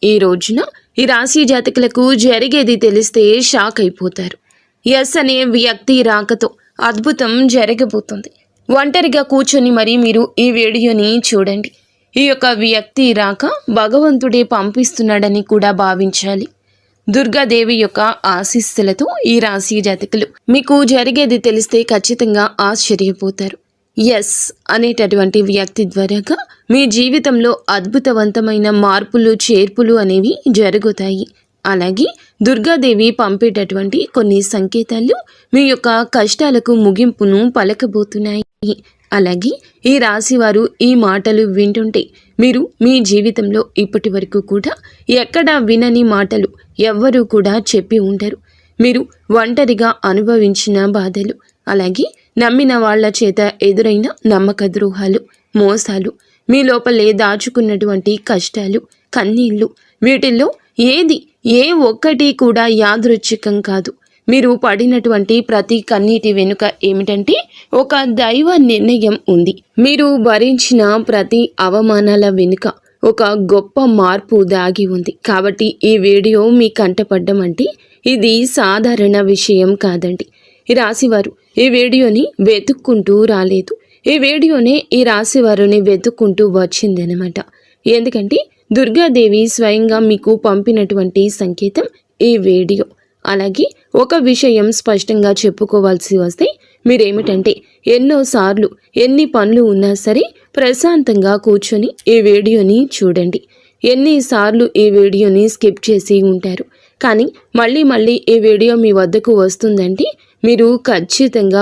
ఈ రోజున ఈ రాశి జాతకులకు జరిగేది తెలిస్తే షాక్ అయిపోతారు. ఎస్ అనే వ్యక్తి రాకతో అద్భుతం జరగబోతుంది. ఒంటరిగా కూర్చొని మరి మీరు ఈ వీడియోని చూడండి. ఈ యొక్క వ్యక్తి రాక భగవంతుడే పంపిస్తున్నాడని కూడా భావించాలి. దుర్గాదేవి యొక్క ఆశీస్సులతో ఈ రాశి జాతకులు మీకు జరిగేది తెలిస్తే ఖచ్చితంగా ఆశ్చర్యపోతారు. ఎస్ అనేటటువంటి వ్యక్తి ద్వారాగా మీ జీవితంలో అద్భుతవంతమైన మార్పులు చేర్పులు అనేవి జరుగుతాయి. అలాగే దుర్గాదేవి పంపేటటువంటి కొన్ని సంకేతాలు మీ యొక్క కష్టాలకు ముగింపును పలకబోతున్నాయి. అలాగే ఈ రాశివారు ఈ మాటలు వింటుంటే మీరు మీ జీవితంలో ఇప్పటి వరకు కూడా ఎక్కడా వినని మాటలు ఎవ్వరూ కూడా చెప్పి ఉండరు. మీరు ఒంటరిగా అనుభవించిన బాధలు, అలాగే నమ్మిన వాళ్ల చేత ఎదురైన నమ్మక ద్రోహాలు, మోసాలు, మీ లోపలే దాచుకున్నటువంటి కష్టాలు, కన్నీళ్లు, వీటిల్లో ఏ ఒక్కటి కూడా యాదృచ్ఛికం కాదు. మీరు పడినటువంటి ప్రతి కన్నీటి వెనుక ఏమిటంటే ఒక దైవ నిర్ణయం ఉంది. మీరు భరించిన ప్రతి అవమానాల వెనుక ఒక గొప్ప మార్పు దాగి ఉంది. కాబట్టి ఈ వీడియో మీ కంటపడ్డం అంటే ఇది సాధారణ విషయం కాదండి. ఈ రాశివారు ఈ వీడియోని వెతుక్కుంటూ రాలేదు. ఈ వీడియోనే ఈ రాశివారుని వెతుక్కుంటూ వచ్చిందనమాట. ఎందుకంటే దుర్గాదేవి స్వయంగా మీకు పంపినటువంటి సంకేతం ఈ వీడియో. అలాగే ఒక విషయం స్పష్టంగా చెప్పుకోవాల్సి వస్తే మీరేమిటంటే ఎన్నోసార్లు ఎన్ని పనులు ఉన్నా సరే ప్రశాంతంగా కూర్చొని ఈ వీడియోని చూడండి. ఎన్నిసార్లు ఈ వీడియోని స్కిప్ చేసి ఉంటారు. కానీ మళ్ళీ ఈ వీడియో మీ వద్దకు వస్తుందంటే మీరు ఖచ్చితంగా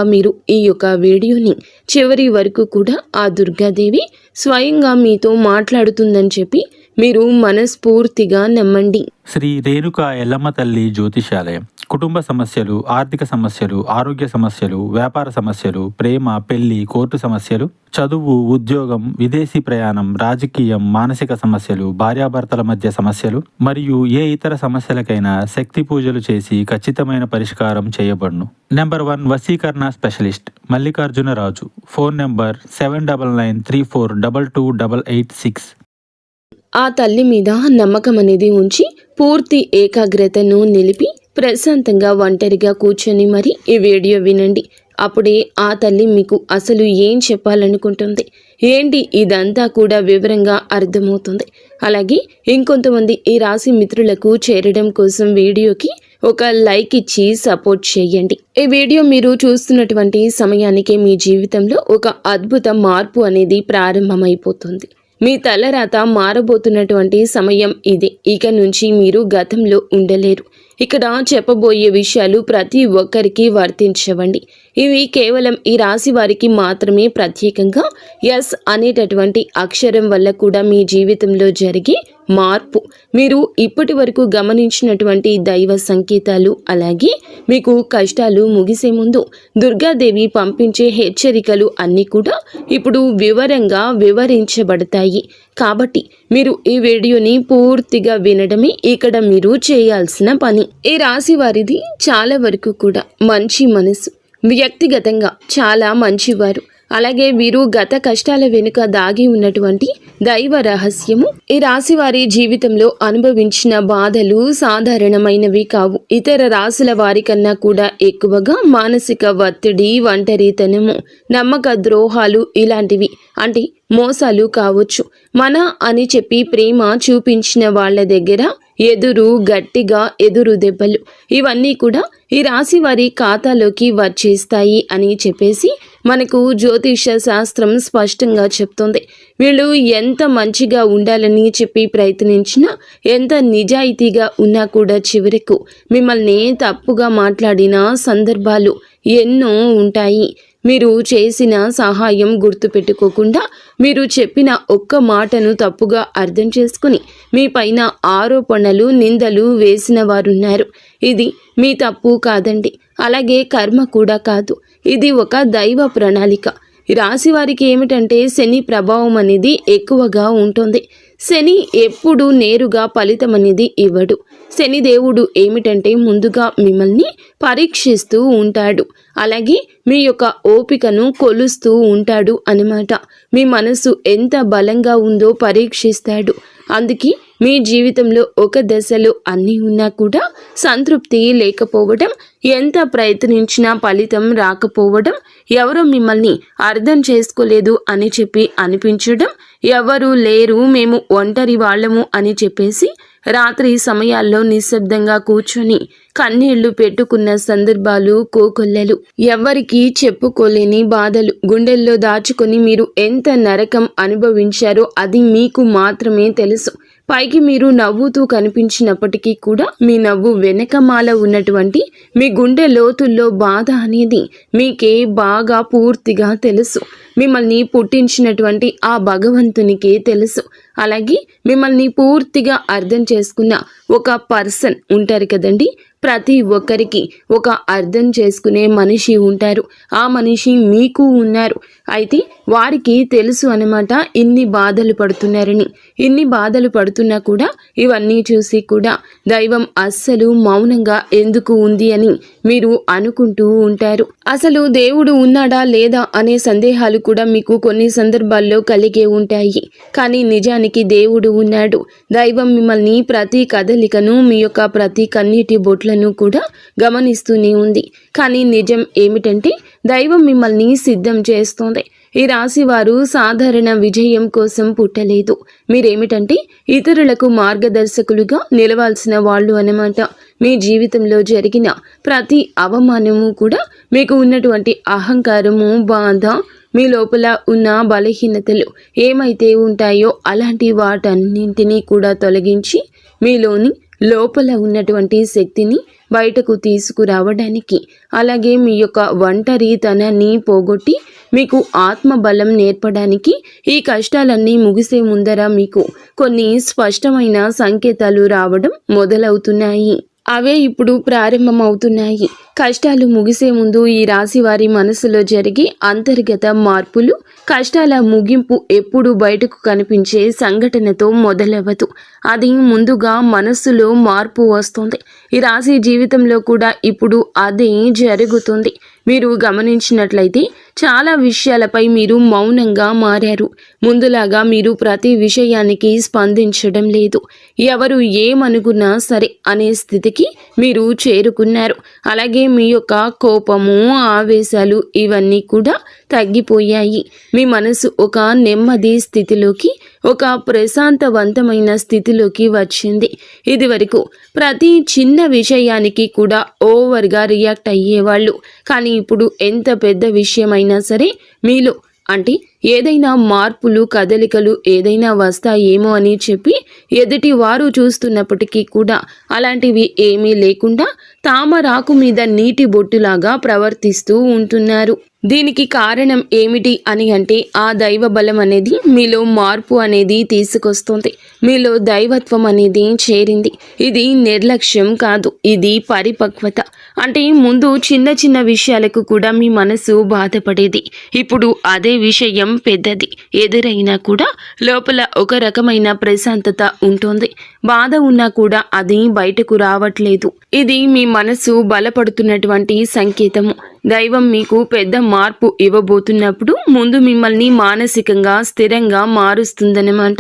ఈ యొక్క వీడియోని చివరి వరకు కూడా ఆ దుర్గాదేవి స్వయంగా మీతో మాట్లాడుతుందని చెప్పి మీరు మనస్ఫూర్తిగా నమ్మండి. శ్రీ రేణుకా ఎల్లమ్మ తల్లి జ్యోతిషాలయం. కుటుంబ సమస్యలు, ఆర్థిక సమస్యలు, ఆరోగ్య సమస్యలు, వ్యాపార సమస్యలు, ప్రేమ, పెళ్లి, కోర్టు సమస్యలు, చదువు, ఉద్యోగం, విదేశీ ప్రయాణం, రాజకీయం, మానసిక సమస్యలు, భార్యాభర్తల మధ్య సమస్యలు మరియు ఏ ఇతర సమస్యలకైనా శక్తి పూజలు చేసి ఖచ్చితమైన పరిష్కారం చేయబడును. నెంబర్ 1 వశీకరణ specialist Mallikarjuna Raju. Phone number 7993422886. ఆ తల్లి మీద నమ్మకం అనేది ఉంచి పూర్తి ఏకాగ్రతను నిలిపి ప్రశాంతంగా ఒంటరిగా కూర్చొని మరి ఈ వీడియో వినండి. అప్పుడే ఆ తల్లి మీకు అసలు ఏం చెప్పాలనుకుంటుంది ఏంటి ఇదంతా కూడా వివరంగా అర్థమవుతుంది. అలాగే ఇంకొంతమంది ఈ రాశి మిత్రులకు చేరడం కోసం వీడియోకి ఒక లైక్ ఇచ్చి సపోర్ట్ చేయండి. ఈ వీడియో మీరు చూస్తున్నటువంటి సమయానికి మీ జీవితంలో ఒక అద్భుత మార్పు అనేది ప్రారంభమైపోతుంది. మీ తలరాత మారబోతున్నటువంటి సమయం ఇది. ఇక నుంచి మీరు గతంలో ఉండలేరు. ఇక్కడ చెప్పబోయే విషయాలు ప్రతి ఒక్కరికి వర్తించవండి. ఇవి కేవలం ఈ రాశి వారికి మాత్రమే ప్రత్యేకంగా ఎస్ అనేటటువంటి అక్షరం వల్ల కూడా మీ జీవితంలో జరిగే మార్పు, మీరు ఇప్పటి వరకు గమనించినటువంటి దైవ సంకేతాలు, అలాగే మీకు కష్టాలు ముగిసే ముందు దుర్గాదేవి పంపించే హెచ్చరికలు అన్నీ కూడా ఇప్పుడు వివరంగా వివరించబడతాయి. కాబట్టి మీరు ఈ వీడియోని పూర్తిగా వినడమే ఇక్కడ మీరు చేయాల్సిన పని. ఈ రాశి వారిది చాలా వరకు కూడా మంచి మనసు, వ్యక్తిగతంగా చాలా మంచివారు. అలాగే వీరు గత కష్టాల వెనుక దాగి ఉన్నటువంటి దైవ రహస్యము. ఈ రాశి వారి జీవితంలో అనుభవించిన బాధలు సాధారణమైనవి కావు. ఇతర రాశుల వారి కన్నా కూడా ఎక్కువగా మానసిక ఒత్తిడి, ఒంటరితనము, నమ్మక ద్రోహాలు ఇలాంటివి, అంటే మోసాలు కావచ్చు. మన అని చెప్పి ప్రేమ చూపించిన వాళ్ళ దగ్గర గట్టిగా ఎదురు దెబ్బలు, ఇవన్నీ కూడా ఈ రాశి వారి ఖాతాలోకి వచ్చేస్తాయి అని చెప్పేసి మనకు జ్యోతిష శాస్త్రం స్పష్టంగా చెప్తుంది. వీళ్ళు ఎంత మంచిగా ఉండాలని చెప్పి ప్రయత్నించినా, ఎంత నిజాయితీగా ఉన్నా కూడా చివరకు మిమ్మల్ని తప్పుగా మాట్లాడిన సందర్భాలు ఎన్నో ఉంటాయి. మీరు చేసిన సహాయం గుర్తుపెట్టుకోకుండా మీరు చెప్పిన ఒక్క మాటను తప్పుగా అర్థం చేసుకుని మీ పైన ఆరోపణలు, నిందలు వేసిన వారున్నారు. ఇది మీ తప్పు కాదండి, అలాగే కర్మ కూడా కాదు. ఇది ఒక దైవ ప్రణాళిక. రాశి వారికి ఏమిటంటే శని ప్రభావం అనేది ఎక్కువగా ఉంటుంది. శని ఎప్పుడు నేరుగా ఫలితం అనేది ఇవ్వడు. శని దేవుడు ఏమిటంటే ముందుగా మిమ్మల్ని పరీక్షిస్తూ ఉంటాడు, అలాగే మీ యొక్క ఓపికను కొలుస్తూ ఉంటాడు అన్నమాట. మీ మనసు ఎంత బలంగా ఉందో పరీక్షిస్తాడు. అందుకే మీ జీవితంలో ఒక దశలో అన్నీ ఉన్నా కూడా సంతృప్తి లేకపోవడం, ఎంత ప్రయత్నించినా ఫలితం రాకపోవడం, ఎవరో మిమ్మల్ని అర్థం చేసుకోలేదు అని చెప్పి అనిపించడం, ఎవరు లేరు మేము ఒంటరి వాళ్ళము అని చెప్పేసి రాత్రి సమయాల్లో నిశ్శబ్దంగా కూర్చొని కన్నీళ్లు పెట్టుకున్న సందర్భాలు కోకొల్లలు. ఎవ్వరికీ చెప్పుకోలేని బాధలు గుండెల్లో దాచుకొని మీరు ఎంత నరకం అనుభవించారో అది మీకు మాత్రమే తెలుసు. పైకి మీరు నవ్వుతూ కనిపించినప్పటికీ కూడా మీ నవ్వు వెనకమాల ఉన్నటువంటి మీ గుండె లోతుల్లో బాధ అనేది మీకే బాగా పూర్తిగా తెలుసు. మిమ్మల్ని పుట్టించినటువంటి ఆ భగవంతునికే తెలుసు. అలాగే మిమ్మల్ని పూర్తిగా అర్థం చేసుకున్న ఒక పర్సన్ ఉంటారు కదండి. ప్రతి ఒక్కరికి ఒక అర్థం చేసుకునే మనిషి ఉంటారు. ఆ మనిషి మీకు ఉన్నారు. అయితే వారికి తెలుసు అన్నమాట ఇన్ని బాధలు పడుతున్నారని. ఇన్ని బాధలు పడుతున్నా కూడా ఇవన్నీ చూసి కూడా దైవం అస్సలు మౌనంగా ఎందుకు ఉంది అని మీరు అనుకుంటూ ఉంటారు. అసలు దేవుడు ఉన్నాడా లేదా అనే సందేహాలు కూడా మీకు కొన్ని సందర్భాల్లో కలిగే ఉంటాయి. కానీ నిజానికి దేవుడు ఉన్నాడు. దైవం మిమ్మల్ని ప్రతి కదలికను, మీ యొక్క ప్రతి కన్నీటి బొట్లను కూడా గమనిస్తూనే ఉంది. కానీ నిజం ఏమిటంటే దైవం మిమ్మల్ని సిద్ధం చేస్తోంది. ఈ రాశి వారు సాధారణ విజయం కోసం పుట్టలేదు. మీరేమిటంటే ఇతరులకు మార్గదర్శకులుగా నిలవాల్సిన వాళ్ళు అన్నమాట. మీ జీవితంలో జరిగిన ప్రతి అవమానము కూడా మీకు ఉన్నటువంటి అహంకారము, బాధ, మీ లోపల ఉన్న బలహీనతలు ఏమైతే ఉంటాయో అలాంటి వాటన్నింటినీ కూడా తొలగించి మీలోని లోపల ఉన్నటువంటి శక్తిని బయటకు తీసుకురావడానికి, అలాగే మీ యొక్క ఒంటరితనాన్ని పోగొట్టి మీకు ఆత్మబలం నేర్పడానికి ఈ కష్టాలన్నీ ముగిసే ముందర మీకు కొన్ని స్పష్టమైన సంకేతాలు రావడం మొదలవుతున్నాయి. అవే ఇప్పుడు ప్రారంభమవుతున్నాయి. కష్టాలు ముగిసే ముందు ఈ రాశి వారి మనసులో జరిగే అంతర్గత మార్పులు, కష్టాల ముగింపు ఎప్పుడు బయటకు కనిపించే సంఘటనతో మొదలవ్వదు. అది ముందుగా మనస్సులో మార్పు వస్తుంది. ఈ రాశి జీవితంలో కూడా ఇప్పుడు అదే జరుగుతుంది. మీరు గమనించినట్లయితే చాలా విషయాలపై మీరు మౌనంగా మారారు. ముందులాగా మీరు ప్రతి విషయానికి స్పందించడం లేదు. ఎవరు ఏమనుకున్నా సరే అనే స్థితికి మీరు చేరుకున్నారు. అలాగే మీ యొక్క కోపము, ఆవేశాలు ఇవన్నీ కూడా తగ్గిపోయాయి. మీ మనసు ఒక నెమ్మది స్థితిలోకి, ఒక ప్రశాంతవంతమైన స్థితిలోకి వచ్చింది. ఇది వరకు ప్రతి చిన్న విషయానికి కూడా ఓవర్గా రియాక్ట్ అయ్యేవాళ్ళు. కానీ ఇప్పుడు ఎంత పెద్ద విషయమైనా సరే మీలో అంటే ఏదైనా మార్పులు, కదలికలు ఏదైనా వస్తాయేమో అని చెప్పి ఎదుటి వారు చూస్తున్నప్పటికీ కూడా అలాంటివి ఏమీ లేకుండా తామరాకు మీద నీటి బొట్టులాగా ప్రవర్తిస్తూ ఉంటున్నారు. దీనికి కారణం ఏమిటి అని అంటే ఆ దైవ బలం అనేది మీలో మార్పు అనేది తీసుకొస్తుంది. మీలో దైవత్వం అనేది చేరింది. ఇది నిర్లక్ష్యం కాదు, ఇది పరిపక్వత. అంటే ముందు చిన్న చిన్న విషయాలకు కూడా మీ మనసు బాధపడేది. ఇప్పుడు అదే విషయం పెద్దది ఎదురైనా కూడా లోపల ఒక రకమైన ప్రశాంతత ఉంటుంది. బాధ ఉన్నా కూడా అది బయటకు రావట్లేదు. ఇది మీ మనసు బలపడుతున్నటువంటి సంకేతము. దైవం మీకు పెద్ద మార్పు ఇవ్వబోతున్నప్పుడు ముందు మిమ్మల్ని మానసికంగా స్థిరంగా మారుస్తుందన్నమాట.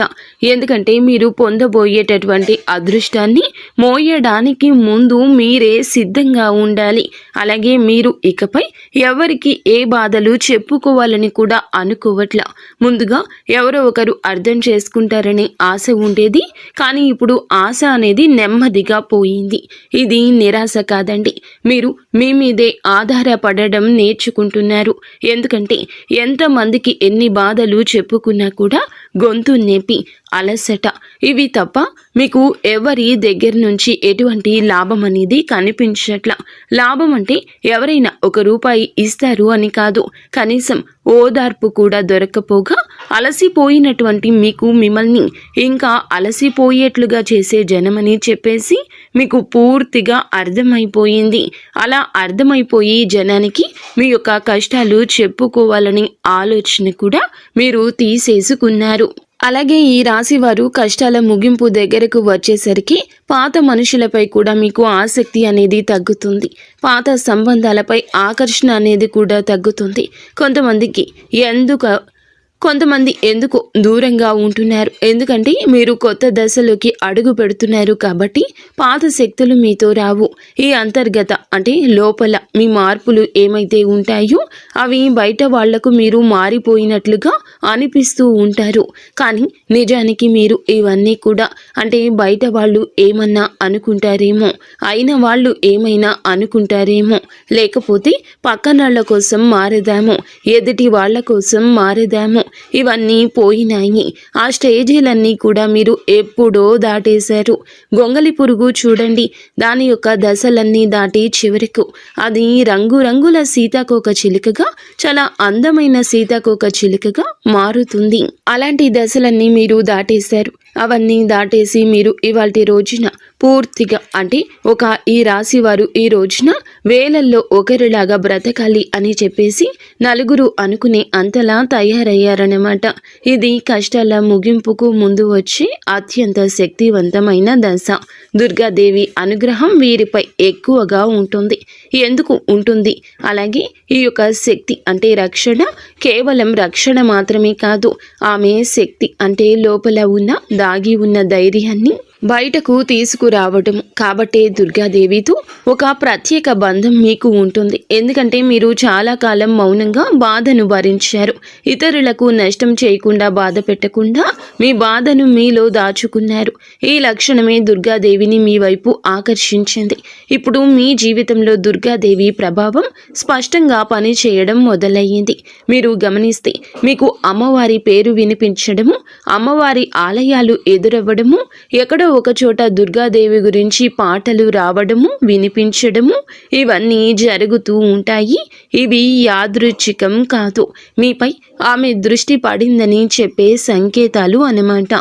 ఎందుకంటే మీరు పొందబోయేటటువంటి అదృష్టాన్ని మోయడానికి ముందు మీరే సిద్ధంగా ఉండాలి. అలాగే మీరు ఇకపై ఎవరికి ఏ బాధలు చెప్పుకోవాలని కూడా అనుకోవట్లా. ముందుగా ఎవరో ఒకరు అర్థం చేసుకుంటారనే ఆశ ఉండేది. కానీ ఇప్పుడు ఆశ అనేది నెమ్మదిగా పోయింది. ఇది నిరాశ కాదండి. మీరు మీ మీదే ఆధారపడడం నేర్చుకుంటున్నారు. ఎందుకంటే ఎంతమందికి ఎన్ని బాధలు చెప్పుకున్నా కూడా గొంతు నొప్పి, అలసట ఇవి తప్ప మీకు ఎవరి దగ్గర నుంచి ఎటువంటి లాభం అనేది కనిపించట్లా. లాభం అంటే ఎవరైనా ₹1 ఇస్తారు అని కాదు, కనీసం ఓదార్పు కూడా దొరకపోగా అలసిపోయినటువంటి మీకు మిమ్మల్ని ఇంకా అలసిపోయేట్లుగా చేసే జనమని చెప్పేసి మీకు పూర్తిగా అర్థమైపోయింది. అలా అర్థమైపోయి జనానికి మీ యొక్క కష్టాలు చెప్పుకోవాలని ఆలోచన కూడా మీరు తీసేసుకున్నారు. అలాగే ఈ రాశి వారు కష్టాల ముగింపు దగ్గరకు వచ్చేసరికి పాత మనుషులపై కూడా మీకు ఆసక్తి అనేది తగ్గుతుంది. పాత సంబంధాలపై ఆకర్షణ అనేది కూడా తగ్గుతుంది. కొంతమందికి కొంతమంది ఎందుకు దూరంగా ఉంటున్నారు, ఎందుకంటే మీరు కొత్త దశలోకి అడుగు పెడుతున్నారు కాబట్టి పాత శక్తులు మీతో రావు. ఈ అంతర్గత అంటే లోపల మీ మార్పులు ఏమైతే ఉంటాయో అవి బయట వాళ్లకు మీరు మారిపోయినట్లుగా అనిపిస్తూ ఉంటారు. కానీ నిజానికి మీరు ఇవన్నీ కూడా అంటే బయట వాళ్ళు ఏమన్నా అనుకుంటారేమో, అయిన వాళ్ళు ఏమైనా అనుకుంటారేమో, లేకపోతే పక్కనాళ్ల కోసం మారదాము, ఎదుటి వాళ్ళ కోసం మారదాము, ఇవన్నీ పోయినాయి. ఆ స్టేజీలన్నీ కూడా మీరు ఎప్పుడో దాటేశారు. గొంగలి పురుగు చూడండి, దాని యొక్క దశలన్నీ దాటి చివరకు అది రంగురంగుల సీతాకోక చిలుకగా, చాలా అందమైన సీతాకోక చిలుకగా మారుతుంది. అలాంటి దశలన్నీ మీరు దాటేశారు. అవన్నీ దాటేసి మీరు ఇవాల్టి రోజున పూర్తిగా అంటే ఒక ఈ రాశి వారు ఈ రోజున వేలల్లో ఒకరిలాగా బ్రతకాలి అని చెప్పేసి నలుగురు అనుకునే అంతలా తయారయ్యారన్నమాట. ఇది కష్టాల ముగింపుకు ముందు వచ్చే అత్యంత శక్తివంతమైన దశ. దుర్గాదేవి అనుగ్రహం వీరిపై ఎక్కువగా ఉంటుంది. ఎందుకు ఉంటుంది? అలాగే ఈ యొక్క శక్తి అంటే రక్షణ కేవలం రక్షణ మాత్రమే కాదు, ఆమె శక్తి అంటే లోపల ఉన్న దాగి ఉన్న ధైర్యాన్ని బయటకు తీసుకురావటం. కాబట్టే దుర్గాదేవితో ఒక ప్రత్యేక బంధం మీకు ఉంటుంది. ఎందుకంటే మీరు చాలా కాలం మౌనంగా బాధను భరించారు. ఇతరులకు నష్టం చేయకుండా, బాధ పెట్టకుండా మీ బాధను మీలో దాచుకున్నారు. ఈ లక్షణమే దుర్గాదేవిని మీ వైపు ఆకర్షించింది. ఇప్పుడు మీ జీవితంలో దుర్గాదేవి ప్రభావం స్పష్టంగా పనిచేయడం మొదలయ్యింది. మీరు గమనిస్తే మీకు అమ్మవారి పేరు వినిపించడము, అమ్మవారి ఆలయాలు ఎదురవ్వడము, ఎక్కడో ఒక చోట దుర్గాదేవి గురించి పాటలు రావడము, వినిపించడము, ఇవన్నీ జరుగుతూ ఉంటాయి. ఇవి యాదృచ్ఛికం కాదు, మీపై ఆమె దృష్టి పడిందని చెప్పే సంకేతాలు అన్నమాట.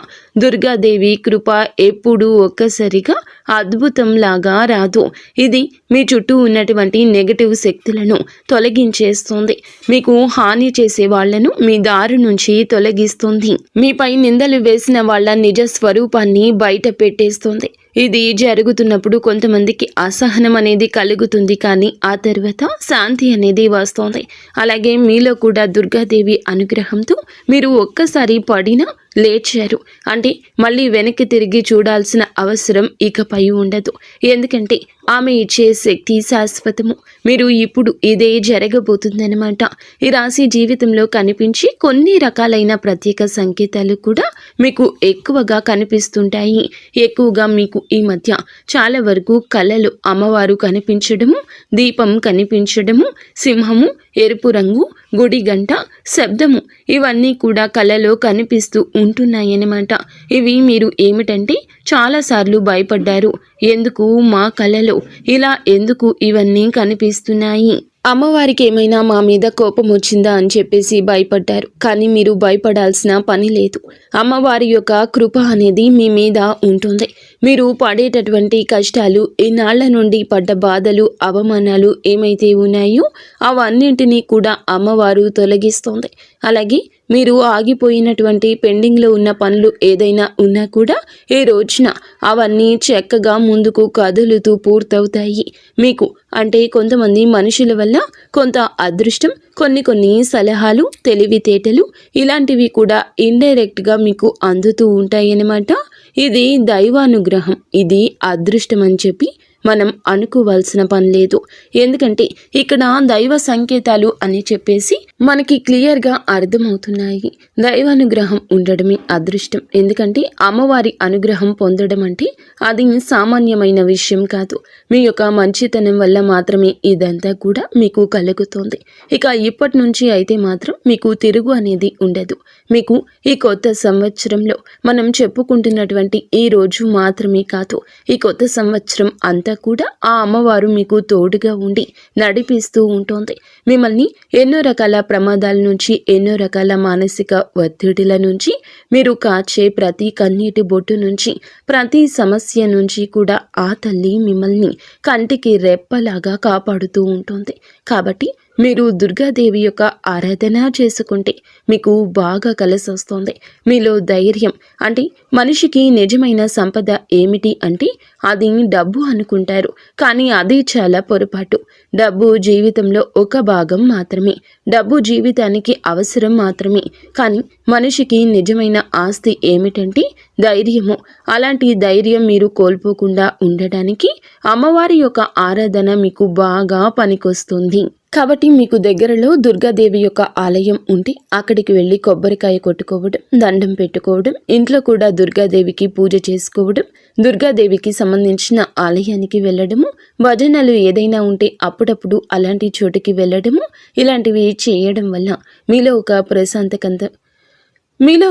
దుర్గాదేవి కృప ఎప్పుడూ ఒక్కసారిగా అద్భుతంలాగా రాదు. ఇది మీ చుట్టూ ఉన్నటువంటి నెగటివ్ శక్తులను తొలగించేస్తుంది. మీకు హాని చేసే వాళ్లను మీ దారి నుంచి తొలగిస్తుంది. మీపై నిందలు వేసిన వాళ్ళ నిజ స్వరూపాన్ని బయట పెట్టేస్తుంది. ఇది జరుగుతున్నప్పుడు కొంతమందికి అసహనం అనేది కలుగుతుంది, కానీ ఆ తర్వాత శాంతి అనేది వస్తుంది. అలాగే మీలో కూడా దుర్గాదేవి అనుగ్రహంతో మీరు ఒక్కసారి పడినా లేచారు అంటే మళ్ళీ వెనక్కి తిరిగి చూడాల్సిన అవసరం ఇకపై ఉండదు. ఎందుకంటే ఆమె ఇచ్చే శక్తి శాశ్వతము. మీరు ఇప్పుడు ఇదే జరగబోతుందన్నమాట. ఈ రాశి జీవితంలో కనిపించి కొన్ని రకాలైన ప్రత్యేక సంకేతాలు కూడా మీకు ఎక్కువగా కనిపిస్తుంటాయి. ఎక్కువగా మీకు ఈ మధ్య చాలా వరకు కళలు అమ్మవారు కనిపించడము, దీపం కనిపించడము, సింహము, ఎరుపు రంగు, గుడి గంట, శబ్దము, ఇవన్నీ కూడా కళలో కనిపిస్తూ ఉంటున్నాయన్నమాట. ఇవి మీరు ఏమిటంటే చాలాసార్లు భయపడ్డారు. ఎందుకు మా కళలో ఇలా ఎందుకు ఇవన్నీ కనిపిస్తున్నాయి, అమ్మవారికి ఏమైనా మా మీద కోపం వచ్చిందా అని చెప్పేసి భయపడ్డారు. కానీ మీరు భయపడాల్సిన పని లేదు. అమ్మవారి యొక్క కృప అనేది మీ మీద ఉంటుంది. మీరు పడేటటువంటి కష్టాలు, ఇన్నాళ్ల నుండి పడ్డ బాధలు, అవమానాలు ఏమైతే ఉన్నాయో అవన్నింటినీ కూడా అమ్మవారు తొలగిస్తుంది. అలాగే మీరు ఆగిపోయినటువంటి పెండింగ్లో ఉన్న పనులు ఏదైనా ఉన్నా కూడా ఈ రోజున అవన్నీ చక్కగా ముందుకు కదులుతూ పూర్తవుతాయి. మీకు అంటే కొంతమంది మనుషుల వల్ల కొంత అదృష్టం, కొన్ని సలహాలు, తెలివితేటలు ఇలాంటివి కూడా ఇండైరెక్ట్గా మీకు అందుతూ ఉంటాయన్నమాట. ఇది దైవానుగ్రహం, ఇది అదృష్టం అని చెప్పి మనం అనుకోవాల్సిన పని లేదు. ఎందుకంటే ఇక్కడ దైవ సంకేతాలు అని చెప్పేసి మనకి క్లియర్గా అర్థమవుతున్నాయి. దైవానుగ్రహం ఉండడమే అదృష్టం. ఎందుకంటే అమ్మవారి అనుగ్రహం పొందడం అంటే అది సామాన్యమైన విషయం కాదు. మీ యొక్క మంచితనం వల్ల మాత్రమే ఇదంతా కూడా మీకు కలుగుతుంది. ఇక ఇప్పటి నుంచి అయితే మాత్రం మీకు తిరుగు అనేది ఉండదు. మీకు ఈ కొత్త సంవత్సరంలో మనం చెప్పుకుంటున్నటువంటి ఈ రోజు మాత్రమే కాదు, ఈ కొత్త సంవత్సరం అంతా కూడా ఆ అమ్మవారు మీకు తోడుగా ఉండి నడిపిస్తూ ఉంటుంది. మిమ్మల్ని ఎన్నో రకాల ప్రమాదాల నుంచి, ఎన్నో రకాల మానసిక ఒత్తిడిల నుంచి, మీరు కాచే ప్రతి కన్నీటి బొట్టు నుంచి, ప్రతి సమస్య నుంచి కూడా ఆ తల్లి మిమ్మల్ని కంటికి రెప్పలాగా కాపాడుతూ ఉంటుంది. కాబట్టి మీరు దుర్గాదేవి యొక్క ఆరాధన చేసుకుంటే మీకు బాగా కలిసి వస్తుంది. మీలో ధైర్యం, అంటే మనిషికి నిజమైన సంపద ఏమిటి అంటే అది డబ్బు అనుకుంటారు, కానీ అది చాలా పొరపాటు. డబ్బు జీవితంలో ఒక భాగం మాత్రమే, డబ్బు జీవితానికి అవసరం మాత్రమే. కానీ మనిషికి నిజమైన ఆస్తి ఏమిటంటే ధైర్యము. అలాంటి ధైర్యం మీరు కోల్పోకుండా ఉండడానికి అమ్మవారి యొక్క ఆరాధన మీకు బాగా పనికొస్తుంది. కాబట్టి మీకు దగ్గరలో దుర్గాదేవి యొక్క ఆలయం ఉంటే అక్కడికి వెళ్ళి కొబ్బరికాయ కొట్టుకోవడం, దండం పెట్టుకోవడం, ఇంట్లో కూడా దుర్గాదేవికి పూజ చేసుకోవడం, దుర్గాదేవికి సంబంధించిన ఆలయానికి వెళ్ళడము, భజనలు ఏదైనా ఉంటే అప్పుడప్పుడు అలాంటి చోటుకి వెళ్ళడము, ఇలాంటివి చేయడం వల్ల మీలో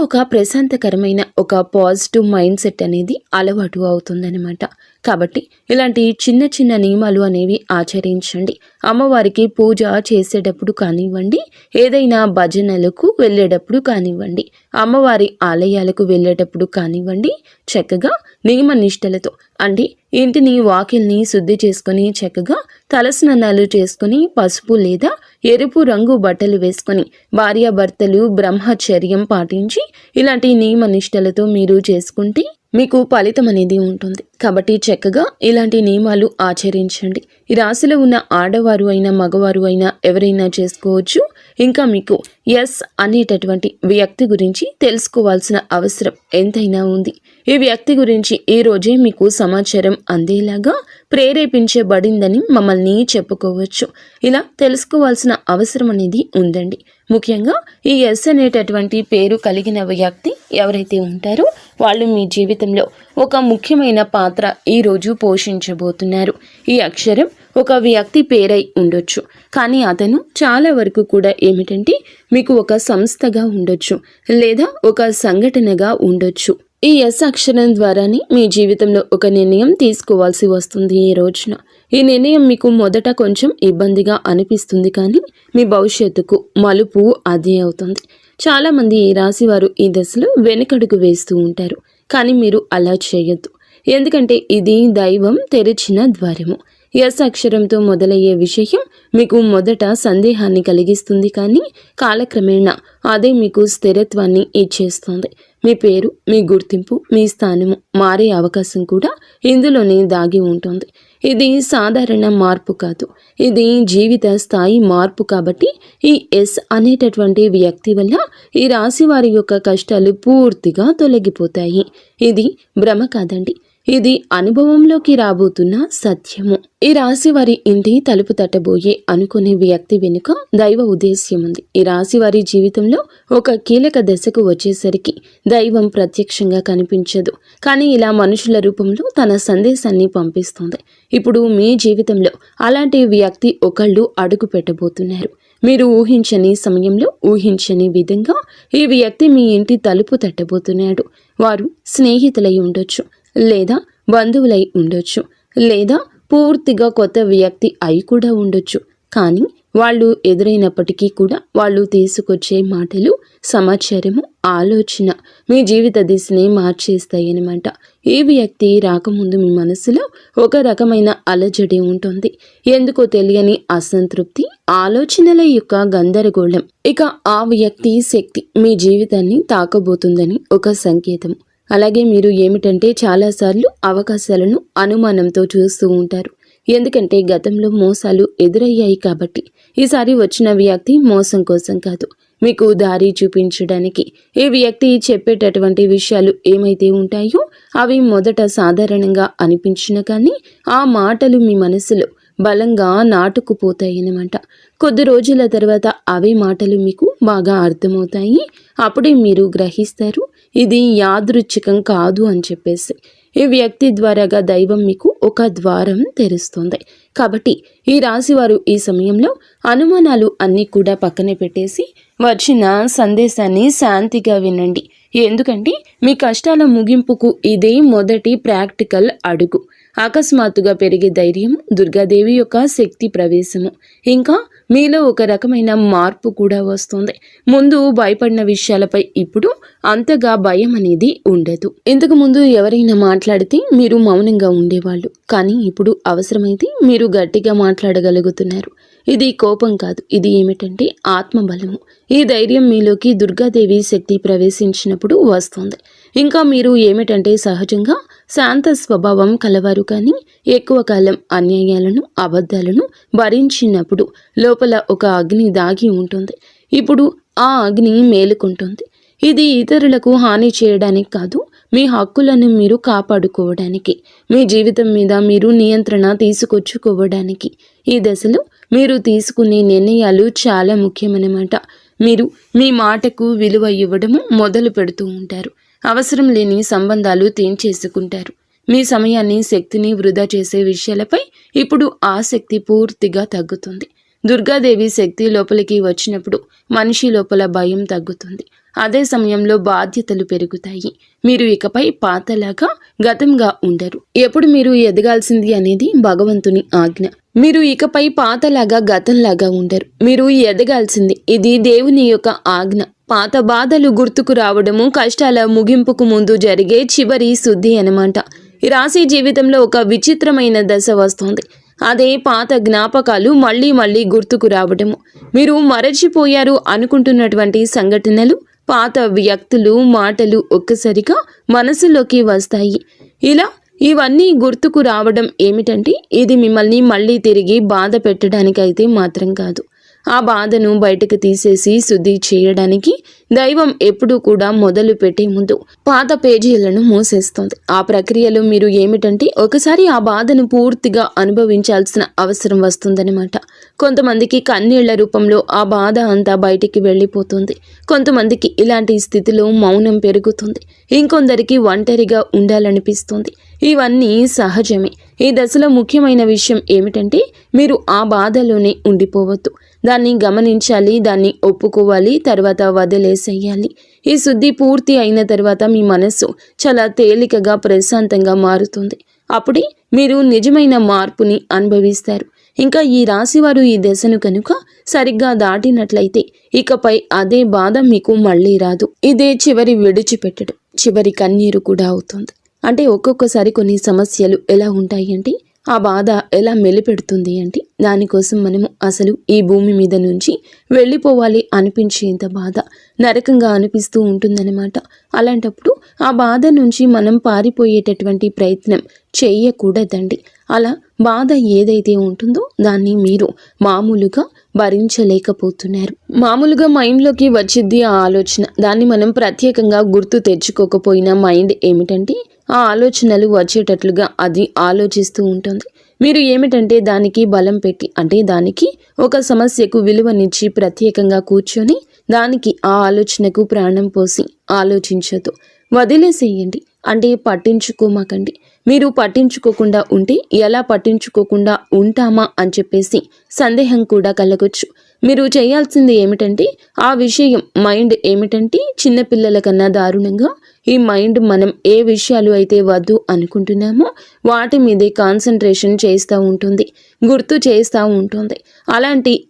ఒక ప్రశాంతకరమైన ఒక పాజిటివ్ మైండ్ సెట్ అనేది అలవాటు అవుతుందన్నమాట. కాబట్టి ఇలాంటి చిన్న చిన్న నియమాలు అనేవి ఆచరించండి. అమ్మవారికి పూజ చేసేటప్పుడు కానివ్వండి, ఏదైనా భజనలకు వెళ్ళేటప్పుడు కానివ్వండి, అమ్మవారి ఆలయాలకు వెళ్ళేటప్పుడు కానివ్వండి, చక్కగా నియమ నిష్టలతో, అంటే ఇంటిని వాకిల్ని శుద్ధి చేసుకొని చక్కగా తలస్నానాలు చేసుకుని పసుపు లేదా ఎరుపు రంగు బట్టలు వేసుకొని భార్యాభర్తలు బ్రహ్మచర్యం పాటించి ఇలాంటి నియమ నిష్టలతో మీరు చేసుకుంటే మీకు ఫలితం అనేది ఉంటుంది. కాబట్టి చక్కగా ఇలాంటి నియమాలు ఆచరించండి. ఈ రాశిలో ఉన్న ఆడవారు అయినా మగవారు అయినా ఎవరైనా చేసుకోవచ్చు. ఇంకా మీకు ఎస్ అనేటటువంటి వ్యక్తి గురించి తెలుసుకోవాల్సిన అవసరం ఎంతైనా ఉంది. ఈ వ్యక్తి గురించి ఈ రోజే మీకు సమాచారం అందేలాగా ప్రేరేపించబడిందని మమ్మల్ని చెప్పుకోవచ్చు. ఇలా తెలుసుకోవాల్సిన అవసరం అనేది ఉందండి. ముఖ్యంగా ఈ ఎస్ అనేటటువంటి పేరు కలిగిన వ్యక్తి ఎవరైతే ఉంటారో వాళ్ళు మీ జీవితంలో ఒక ముఖ్యమైన పాత్ర ఈరోజు పోషించబోతున్నారు. ఈ అక్షరం ఒక వ్యక్తి పేరై ఉండొచ్చు, కానీ అతను చాలా వరకు కూడా ఏమిటంటే మీకు ఒక సంస్థగా ఉండొచ్చు లేదా ఒక సంఘటనగా ఉండొచ్చు. ఈ ఎస్ అక్షరం ద్వారానే మీ జీవితంలో ఒక నిర్ణయం తీసుకోవాల్సి వస్తుంది. ఈ రోజున ఈ నిర్ణయం మీకు మొదట కొంచెం ఇబ్బందిగా అనిపిస్తుంది, కానీ మీ భవిష్యత్తుకు మలుపు అదే అవుతుంది. చాలామంది ఈ రాశి వారు ఈ దశలో వెనుకడుగు వేస్తూ ఉంటారు, కానీ మీరు అలా చేయొద్దు. ఎందుకంటే ఇది దైవం తెరిచిన ద్వారము. ఎస్ అక్షరంతో మొదలయ్యే విషయం మీకు మొదట సందేహాన్ని కలిగిస్తుంది, కానీ కాలక్రమేణా అదే మీకు స్థిరత్వాన్ని ఇచ్చేస్తుంది. మీ పేరు, మీ గుర్తింపు, మీ స్థానము మారే అవకాశం కూడా ఇందులోనే దాగి ఉంటుంది. ఇది సాధారణ మార్పు కాదు, ఇది జీవిత స్థాయి మార్పు. కాబట్టి ఈ ఎస్ అనేటటువంటి వ్యక్తి వల్ల ఈ రాశి వారి యొక్క కష్టాలు పూర్తిగా తొలగిపోతాయి. ఇది భ్రమ కాదండి, ఇది అనుభవంలోకి రాబోతున్న సత్యము. ఈ రాశి వారి ఇంటి తలుపు తట్టబోయే అనుకునే వ్యక్తి వెనుక దైవ ఉద్దేశ్యం ఉంది. ఈ రాశి వారి జీవితంలో ఒక కీలక దశకు వచ్చేసరికి దైవం ప్రత్యక్షంగా కనిపించదు, కానీ ఇలా మనుషుల రూపంలో తన సందేశాన్ని పంపిస్తుంది. ఇప్పుడు మీ జీవితంలో అలాంటి వ్యక్తి ఒకళ్ళు అడుగు పెట్టబోతున్నారు. మీరు ఊహించని సమయంలో ఊహించని విధంగా ఈ వ్యక్తి మీ ఇంటి తలుపు తట్టబోతున్నాడు. వారు స్నేహితులై ఉండొచ్చు, లేదా బంధువులై ఉండొచ్చు, లేదా పూర్తిగా కొత్త వ్యక్తి అయి కూడా ఉండొచ్చు. కానీ వాళ్ళు ఎదురైనప్పటికీ కూడా వాళ్ళు తీసుకొచ్చే మాటలు, సమాచారము, ఆలోచన మీ జీవిత దిశని మార్చేస్తాయన్నమాట. ఈ వ్యక్తి రాకముందు మీ మనసులో ఒక రకమైన అలజడి ఉంటుంది. ఎందుకో తెలియని అసంతృప్తి, ఆలోచనల యొక్క గందరగోళం. ఇక ఆ వ్యక్తి శక్తి మీ జీవితాన్ని తాకబోతుందని ఒక సంకేతం. అలాగే మీరు ఏమిటంటే చాలాసార్లు అవకాశాలను అనుమానంతో చూస్తూ ఉంటారు. ఎందుకంటే గతంలో మోసాలు ఎదురయ్యాయి కాబట్టి. ఈసారి వచ్చిన వ్యక్తి మోసం కోసం కాదు, మీకు దారి చూపించడానికి. ఈ వ్యక్తి చెప్పేటటువంటి విషయాలు ఏమైతే ఉంటాయో అవి మొదట సాధారణంగా అనిపించిన కానీ ఆ మాటలు మీ మనసులో బలంగా నాటుకుపోతాయన్నమాట. కొద్ది రోజుల తర్వాత అవే మాటలు మీకు బాగా అర్థమవుతాయి. అప్పుడే మీరు గ్రహిస్తారు ఇది యాదృచ్ఛికం కాదు అని చెప్పేసి. ఈ వ్యక్తి ద్వారాగా దైవం మీకు ఒక ద్వారం తెరుస్తుంది. కాబట్టి ఈ రాశివారు ఈ సమయంలో అనుమానాలు అన్నీ కూడా పక్కనే పెట్టేసి వచ్చిన సందేశాన్ని శాంతిగా వినండి. ఎందుకంటే మీ కష్టాల ముగింపుకు ఇదే మొదటి ప్రాక్టికల్ అడుగు. అకస్మాత్తుగా పెరిగే ధైర్యం, దుర్గాదేవి యొక్క శక్తి ప్రవేశము, ఇంకా మీలో ఒక రకమైన మార్పు కూడా వస్తుంది. ముందు భయపడిన విషయాలపై ఇప్పుడు అంతగా భయం అనేది ఉండదు. ఇంతకు ముందు ఎవరైనా మాట్లాడితే మీరు మౌనంగా ఉండేవాళ్ళు, కానీ ఇప్పుడు అవసరమైతే మీరు గట్టిగా మాట్లాడగలుగుతున్నారు. ఇది కోపం కాదు, ఇది ఏమిటంటే ఆత్మబలము. ఈ ధైర్యం మీలోకి దుర్గాదేవి శక్తి ప్రవేశించినప్పుడు వస్తుంది. ఇంకా మీరు ఏమిటంటే సహజంగా శాంత స్వభావం కలవారు, కానీ ఎక్కువ కాలం అన్యాయాలను అబద్ధాలను భరించినప్పుడు లోపల ఒక అగ్ని దాగి ఉంటుంది. ఇప్పుడు ఆ అగ్ని మేలుకుంటుంది. ఇది ఇతరులకు హాని చేయడానికి కాదు, మీ హక్కులను మీరు కాపాడుకోవడానికి, మీ జీవితం మీద మీరు నియంత్రణ తీసుకొచ్చుకోవడానికి. ఈ దశలో మీరు తీసుకునే నిర్ణయాలు చాలా ముఖ్యమన్నమాట. మీరు మీ మాటకు విలువ ఇవ్వడము మొదలు పెడుతూ ఉంటారు. అవసరం లేని సంబంధాలు తెంచేసుకుంటారు. మీ సమయాన్ని శక్తిని వృధా చేసే విషయాలపై ఇప్పుడు ఆసక్తి పూర్తిగా తగ్గుతుంది. దుర్గాదేవి శక్తి లోపలికి వచ్చినప్పుడు మనిషి లోపల భయం తగ్గుతుంది. అదే సమయంలో బాధ్యతలు పెరుగుతాయి. మీరు ఇకపై పాతలాగా గతంగా ఉండరు. ఎప్పుడు మీరు ఎదగాల్సింది అనేది భగవంతుని ఆజ్ఞ. మీరు ఇకపై పాతలాగా గతంలాగా ఉండరు. మీరు ఎదగాల్సింది, ఇది దేవుని యొక్క ఆజ్ఞ. పాత బాధలు గుర్తుకు రావడము కష్టాల ముగింపుకు ముందు జరిగే చివరి శుద్ధి అన్నమాట. ఈ రాశి జీవితంలో ఒక విచిత్రమైన దశ వస్తుంది. అదే పాత జ్ఞాపకాలు మళ్ళీ మళ్ళీ గుర్తుకు రావడము. మీరు మరచిపోయారు అనుకుంటున్నటువంటి సంఘటనలు, పాత వ్యక్తులు, మాటలు ఒక్కసారిగా మనసులోకి వస్తాయి. ఇలా ఇవన్నీ గుర్తుకు రావడం ఏమిటంటే ఇది మిమ్మల్ని మళ్ళీ తిరిగి బాధ పెట్టడానికైతే మాత్రం కాదు. ఆ బాధను బయటకు తీసేసి శుద్ధి చేయడానికి దైవం ఎప్పుడూ కూడా మొదలు పెట్టే ముందు పాత పేజీలను మూసేస్తుంది. ఆ ప్రక్రియలో మీరు ఏమిటంటే ఒకసారి ఆ బాధను పూర్తిగా అనుభవించాల్సిన అవసరం వస్తుందన్నమాట. కొంతమందికి కన్నీళ్ల రూపంలో ఆ బాధ అంతా బయటికి వెళ్ళిపోతుంది. కొంతమందికి ఇలాంటి స్థితిలో మౌనం పెరుగుతుంది. ఇంకొందరికి ఒంటరిగా ఉండాలనిపిస్తుంది. ఇవన్నీ సహజమే. ఈ దశలో ముఖ్యమైన విషయం ఏమిటంటే మీరు ఆ బాధలోనే ఉండిపోవద్దు. దాన్ని గమనించాలి, దాన్ని ఒప్పుకోవాలి, తర్వాత వదిలేసేయాలి. ఈ శుద్ధి పూర్తి అయిన తర్వాత మీ మనస్సు చాలా తేలికగా ప్రశాంతంగా మారుతుంది. అప్పుడే మీరు నిజమైన మార్పుని అనుభవిస్తారు. ఇంకా ఈ రాశివారు ఈ దశను కనుక సరిగ్గా దాటినట్లయితే ఇకపై అదే బాధ మీకు మళ్ళీ రాదు. ఇదే చివరి విడిచిపెట్టడం, చివరి కన్నీరు కూడా అవుతుంది. అంటే ఒక్కొక్కసారి కొన్ని సమస్యలు ఎలా ఉంటాయి అంటే ఆ బాధ ఎలా మెలిపెడుతుంది అంటే దానికోసం మనము అసలు ఈ భూమి మీద నుంచి వెళ్ళిపోవాలి అనిపించేంత బాధ నరకంగా అనిపిస్తూ ఉంటుందన్నమాట. అలాంటప్పుడు ఆ బాధ నుంచి మనం పారిపోయేటటువంటి ప్రయత్నం చేయకూడదండి. అలా బాధ ఏదైతే ఉంటుందో దాన్ని మీరు మామూలుగా భరించలేకపోతున్నారు. మామూలుగా మైండ్లోకి వచ్చిద్ది ఆ ఆలోచన. దాన్ని మనం ప్రత్యేకంగా గుర్తు తెచ్చుకోకపోయినా మైండ్ ఏమిటంటే ఆ ఆలోచనలు వచ్చేటట్లుగా అది ఆలోచిస్తూ ఉంటుంది. మీరు ఏమిటంటే దానికి బలం పెట్టి, అంటే దానికి ఒక సమస్యకు విలువనిచ్చి ప్రత్యేకంగా కూర్చొని దానికి ఆ ఆలోచనకు ప్రాణం పోసి ఆలోచించదు, వదిలేసేయండి. అంటే పట్టించుకోమాకండి. మీరు పట్టించుకోకుండా ఉంటే ఎలా పట్టించుకోకుండా ఉంటామా అని చెప్పేసి సందేహం కూడా కలగొచ్చు. మీరు చేయాల్సింది ఏమిటంటే ఆ విషయం మైండ్ ఏమిటంటే చిన్నపిల్లల కన్నా దారుణంగా ఈ మైండ్ మనం ఏ విషయాలు అయితే వద్దు అనుకుంటున్నామో వాటి మీదే కాన్సన్ట్రేషన్ చేస్తూ ఉంటుంది, గుర్తు చేస్తూ ఉంటుంది.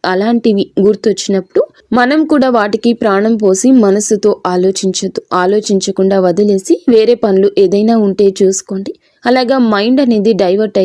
అలాంటివి గుర్తొచ్చినప్పుడు మనం కూడా వాటికి ప్రాణం పోసి మనసుతో ఆలోచించకుండా వదిలేసి వేరే పనులు ఏదైనా ఉంటే చూసుకోండి. అలాగా మైండ్ అనేది డైవర్ట్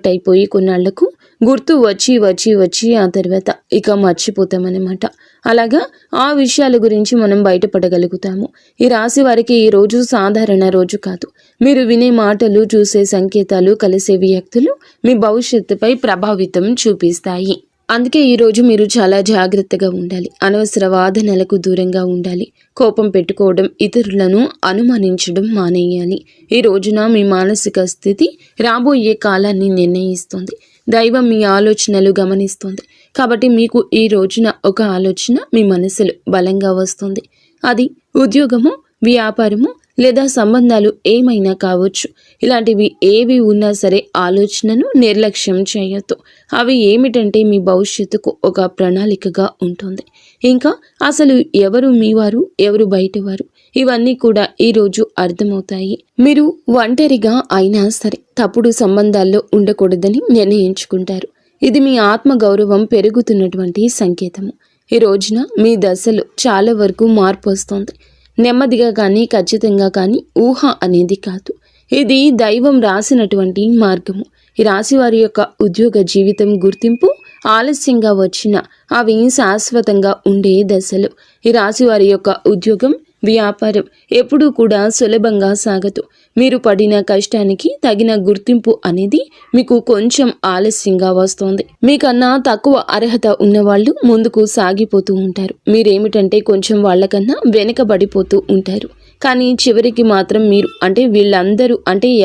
అయిపోయి కొన్నాళ్లకు గుర్తు వచ్చి ఆ తర్వాత ఇక మర్చిపోతామన్నమాట. అలాగా ఆ విషయాల గురించి మనం బయటపడగలుగుతాము. ఈ రాశి వారికి ఈ రోజు సాధారణ రోజు కాదు. మీరు వినే మాటలు, చూసే సంకేతాలు, కలిసే వ్యక్తులు మీ భవిష్యత్తుపై ప్రభావితం చూపిస్తాయి. అందుకే ఈరోజు మీరు చాలా జాగ్రత్తగా ఉండాలి. అనవసర వాదనలకు దూరంగా ఉండాలి. కోపం పెట్టుకోవడం, ఇతరులను అనుమానించడం మానేయాలి. ఈ రోజున మీ మానసిక స్థితి రాబోయే కాలాన్ని నిర్ణయిస్తుంది. దైవం మీ ఆలోచనలు గమనిస్తుంది. కాబట్టి మీకు ఈ రోజున ఒక ఆలోచన మీ మనసులో బలంగా వస్తుంది. అది ఉద్యోగము, వ్యాపారము లేదా సంబంధాలు ఏమైనా కావచ్చు. ఇలాంటివి ఏవి ఉన్నా సరే ఆలోచనను నిర్లక్ష్యం చేయొద్దు. అవి ఏమిటంటే మీ భవిష్యత్తుకు ఒక ప్రణాళికగా ఉంటుంది. ఇంకా అసలు ఎవరు మీవారు, ఎవరు బయటవారు, ఇవన్నీ కూడా ఈరోజు అర్థమవుతాయి. మీరు ఒంటరిగా అయినా సరే తప్పుడు సంబంధాల్లో ఉండకూడదని నిర్ణయించుకుంటారు. ఇది మీ ఆత్మగౌరవం పెరుగుతున్నటువంటి సంకేతము. ఈ రోజున మీ దశలో చాలా వరకు మార్పు వస్తుంది. నెమ్మదిగా కానీ ఖచ్చితంగా కానీ ఊహ అనేది కాదు. ఇది దైవం రాసినటువంటి మార్గము. ఈ రాశి వారి యొక్క ఉద్యోగ జీవితం గుర్తింపు ఆలస్యంగా వచ్చినా అవి శాశ్వతంగా ఉండే దశలు. ఈ రాశి వారి యొక్క ఉద్యోగం, వ్యాపారం ఎప్పుడూ కూడా సులభంగా సాగదు. మీరు పడిన కష్టానికి తగిన గుర్తింపు అనేది మీకు కొంచెం ఆలస్యంగా వస్తుంది. మీకన్నా తక్కువ అర్హత ఉన్నవాళ్ళు ముందుకు సాగిపోతూ ఉంటారు. మీరేమిటంటే కొంచెం వాళ్ళకన్నా వెనకబడిపోతూ ఉంటారు. కానీ చివరికి మాత్రం మీరు వీళ్ళందరూ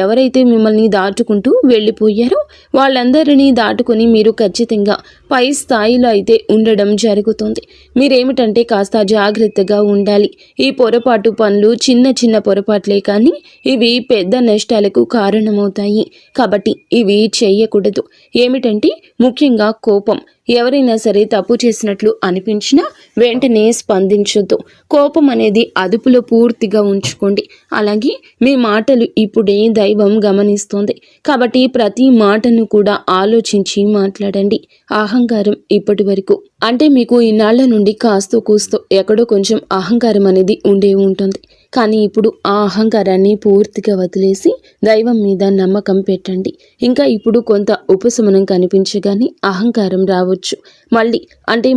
ఎవరైతే మిమ్మల్ని దాటుకుంటూ వెళ్ళిపోయారో వాళ్ళందరినీ దాటుకొని మీరు ఖచ్చితంగా పై స్థాయిలో అయితే ఉండడం జరుగుతుంది. మీరేమిటంటే కాస్త జాగ్రత్తగా ఉండాలి. ఈ పొరపాటు పనులు చిన్న చిన్న పొరపాట్లే కానీ ఇవి పెద్ద నష్టాలకు కారణమవుతాయి. కాబట్టి ఇవి చేయకూడదు. ఏమిటంటే ముఖ్యంగా కోపం. ఎవరైనా సరే తప్పు చేసినట్లు అనిపించినా వెంటనే స్పందించొద్దు. కోపం అనేది అదుపులో పూర్తిగా ఉంచుకోండి. అలాగే మీ మాటలు ఇప్పుడే దైవం గమనిస్తోంది. కాబట్టి ప్రతి మాటను కూడా ఆలోచించి మాట్లాడండి. అహంకారం ఇప్పటి వరకు మీకు ఇన్నాళ్ల నుండి కాస్తో కూస్తో ఎక్కడో కొంచెం అహంకారం అనేది ఉండే ఉంటుంది. కానీ ఇప్పుడు ఆ అహంకారాన్ని పూర్తిగా వదిలేసి దైవం మీద నమ్మకం పెట్టండి. ఇంకా ఇప్పుడు కొంత ఉపశమనం కనిపించగానే అహంకారం రావచ్చు. మళ్ళీ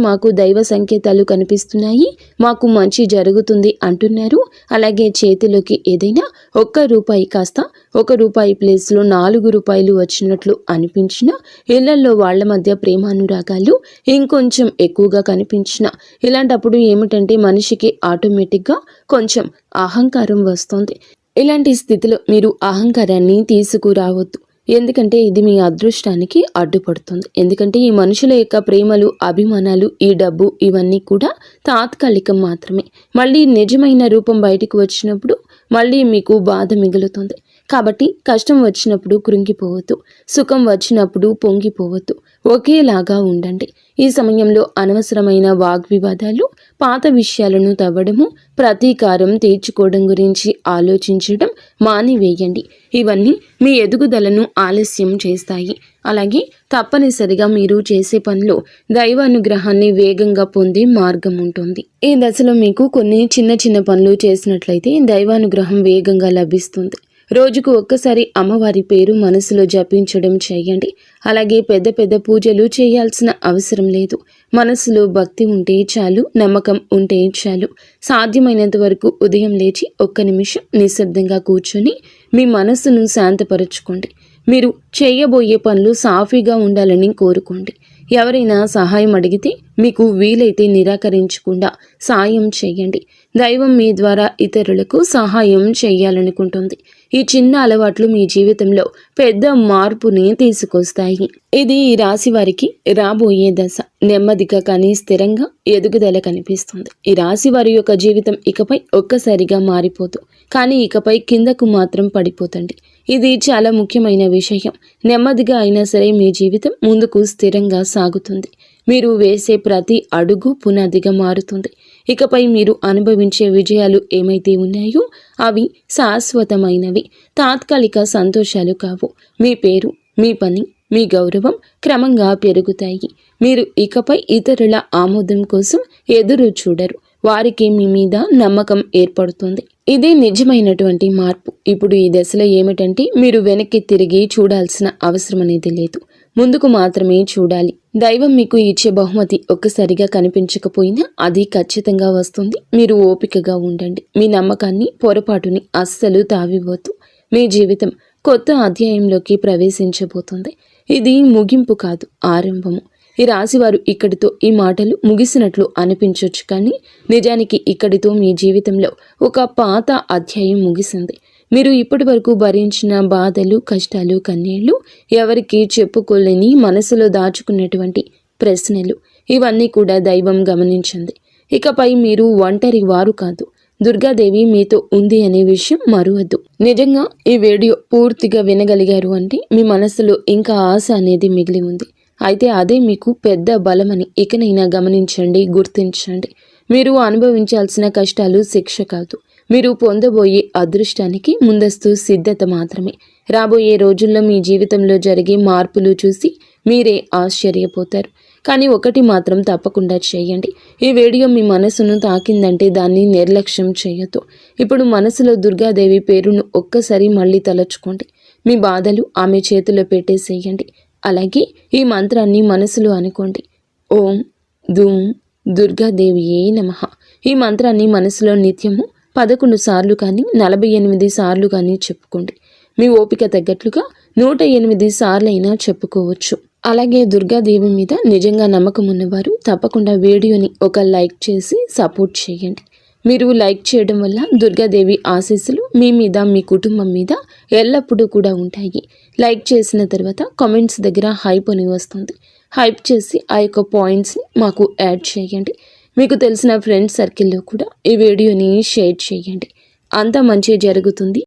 మాకు దైవ సంకేతాలు కనిపిస్తున్నాయి, మాకు మంచి జరుగుతుంది అంటున్నారు. అలాగే చేతిలోకి ఏదైనా ₹1 కాస్త ₹1 ప్లేస్లో ₹4 వచ్చినట్లు అనిపించినా, ఇళ్లలో వాళ్ల మధ్య ప్రేమానురాగాలు ఇంకొంచెం ఎక్కువగా కనిపించిన, ఇలాంటప్పుడు ఏమిటంటే మనిషికి ఆటోమేటిక్గా కొంచెం అహంకారం వస్తుంది. ఇలాంటి స్థితిలో మీరు అహంకారాన్ని తీసుకురావద్దు. ఎందుకంటే ఇది మీ అదృష్టానికి అడ్డుపడుతుంది. ఎందుకంటే ఈ మనుషుల యొక్క ప్రేమలు, అభిమానాలు, ఈ డబ్బు ఇవన్నీ కూడా తాత్కాలికం మాత్రమే. మళ్ళీ నిజమైన రూపం బయటికి వచ్చినప్పుడు మళ్ళీ మీకు బాధ మిగులుతుంది. కాబట్టి కష్టం వచ్చినప్పుడు కృంగిపోవద్దు, సుఖం వచ్చినప్పుడు పొంగిపోవద్దు. ఒకేలాగా ఉండండి. ఈ సమయంలో అనవసరమైన వాగ్వివాదాలు, పాత విషయాలను తవ్వడము, ప్రతీకారం తీర్చుకోవడం గురించి ఆలోచించడం మానివేయండి. ఇవన్నీ మీ ఎదుగుదలను ఆలస్యం చేస్తాయి. అలాగే తప్పనిసరిగా మీరు చేసే పనిలో దైవానుగ్రహాన్ని వేగంగా పొందే మార్గం ఉంటుంది. ఈ దశలో మీకు కొన్ని చిన్న చిన్న పనులు చేసినట్లయితే దైవానుగ్రహం వేగంగా లభిస్తుంది. రోజుకు ఒక్కసారి అమ్మవారి పేరు మనసులో జపించడం చేయండి. అలాగే పెద్ద పెద్ద పూజలు చేయాల్సిన అవసరం లేదు. మనసులో భక్తి ఉంటే చాలు, నమ్మకం ఉంటే చాలు. సాధ్యమైనంత వరకు ఉదయం లేచి 1 నిమిషం నిశ్శబ్దంగా కూర్చొని మీ మనసును శాంతపరచుకోండి. మీరు చేయబోయే పనులు సాఫీగా ఉండాలని కోరుకోండి. ఎవరైనా సహాయం అడిగితే మీకు వీలైతే నిరాకరించకుండా సాయం చేయండి. దైవం మీ ద్వారా ఇతరులకు సహాయం చేయాలనుకుంటుంది. ఈ చిన్న అలవాట్లు మీ జీవితంలో పెద్ద మార్పుని తీసుకొస్తాయి. ఇది ఈ రాశి వారికి రాబోయే దశ. నెమ్మదిగా కానీ స్థిరంగా ఎదుగుదల కనిపిస్తుంది. ఈ రాశి వారి యొక్క జీవితం ఇకపై ఒక్కసారిగా మారిపోదు, కానీ ఇకపై కిందకు మాత్రం పడిపోతండి. ఇది చాలా ముఖ్యమైన విషయం. నెమ్మదిగా అయినా సరే మీ జీవితం ముందుకు స్థిరంగా సాగుతుంది. మీరు వేసే ప్రతి అడుగు పునాదిగా మారుతుంది. ఇకపై మీరు అనుభవించే విజయాలు ఏమైతే ఉన్నాయో అవి శాశ్వతమైనవి, తాత్కాలిక సంతోషాలు కావు. మీ పేరు, మీ పని, మీ గౌరవం క్రమంగా పెరుగుతాయి. మీరు ఇకపై ఇతరుల ఆమోదం కోసం ఎదురు చూడరు. వారికి మీ మీద నమ్మకం ఏర్పడుతుంది. ఇదే నిజమైనటువంటి మార్పు. ఇప్పుడు ఈ దశలో ఏమిటంటే మీరు వెనక్కి తిరిగి చూడాల్సిన అవసరం అనేది లేదు, ముందుకు మాత్రమే చూడాలి. దైవం మీకు ఇచ్చే బహుమతి ఒక్కసారిగా కనిపించకపోయినా అది ఖచ్చితంగా వస్తుంది. మీరు ఓపికగా ఉండండి. మీ నమ్మకాన్ని, పొరపాటుని అస్సలు తావివ్వద్దు. మీ జీవితం కొత్త అధ్యాయంలోకి ప్రవేశించబోతుంది. ఇది ముగింపు కాదు, ఆరంభము. ఈ రాశివారు ఇక్కడితో ఈ మాటలు ముగిసినట్లు అనిపించవచ్చు, కానీ నిజానికి ఇక్కడితో మీ జీవితంలో ఒక పాత అధ్యాయం ముగిసింది. మీరు ఇప్పటి వరకు భరించిన బాధలు, కష్టాలు, కన్నీళ్లు, ఎవరికి చెప్పుకోలేని మనసులో దాచుకున్నటువంటి ప్రశ్నలు, ఇవన్నీ కూడా దైవం గమనించింది. ఇకపై మీరు ఒంటరి వారు కాదు, దుర్గాదేవి మీతో ఉంది అనే విషయం మరువద్దు. నిజంగా ఈ వీడియో పూర్తిగా వినగలిగారు అంటే మీ మనసులో ఇంకా ఆశ అనేది మిగిలి ఉంది. అయితే అదే మీకు పెద్ద బలమని ఇకనైనా గమనించండి, గుర్తించండి. మీరు అనుభవించాల్సిన కష్టాలు శిక్ష కాదు, మీరు పొందబోయే అదృష్టానికి ముందస్తు సిద్ధత మాత్రమే. రాబోయే రోజుల్లో మీ జీవితంలో జరిగే మార్పులు చూసి మీరే ఆశ్చర్యపోతారు. కానీ ఒకటి మాత్రం తప్పకుండా చేయండి. ఈ వీడియో మీ మనసును తాకిందంటే దాన్ని నిర్లక్ష్యం చేయొద్దు. ఇప్పుడు మనసులో దుర్గాదేవి పేరును ఒక్కసారి మళ్ళీ తలచుకోండి. మీ బాధలు ఆమె చేతిలో పెట్టేసేయండి. అలాగే ఈ మంత్రాన్ని మనసులో అనుకోండి. ఓం దుం దుర్గాదేవియే నమః. ఈ మంత్రాన్ని మనసులో నిత్యము 11 సార్లు కానీ 48 సార్లు కానీ చెప్పుకోండి. మీ ఓపిక తగ్గట్లుగా 108 సార్లైనా చెప్పుకోవచ్చు. అలాగే దుర్గాదేవి మీద నిజంగా నమ్మకం ఉన్నవారు తప్పకుండా వీడియోని ఒక లైక్ చేసి సపోర్ట్ చేయండి. మీరు లైక్ చేయడం వల్ల దుర్గాదేవి ఆశీస్సులు మీ మీద మీ కుటుంబం మీద ఎల్లప్పుడూ కూడా ఉంటాయి. లైక్ చేసిన తర్వాత కామెంట్స్ దగ్గర హైప్ అని వస్తుంది. హైప్ చేసి ఆ యొక్క పాయింట్స్ని మాకు యాడ్ చేయండి. మీకు తెలిసిన ఫ్రెండ్స్ సర్కిల్లో కూడా ఈ వీడియోని షేర్ చేయండి. అంతా మంచి జరుగుతుంది.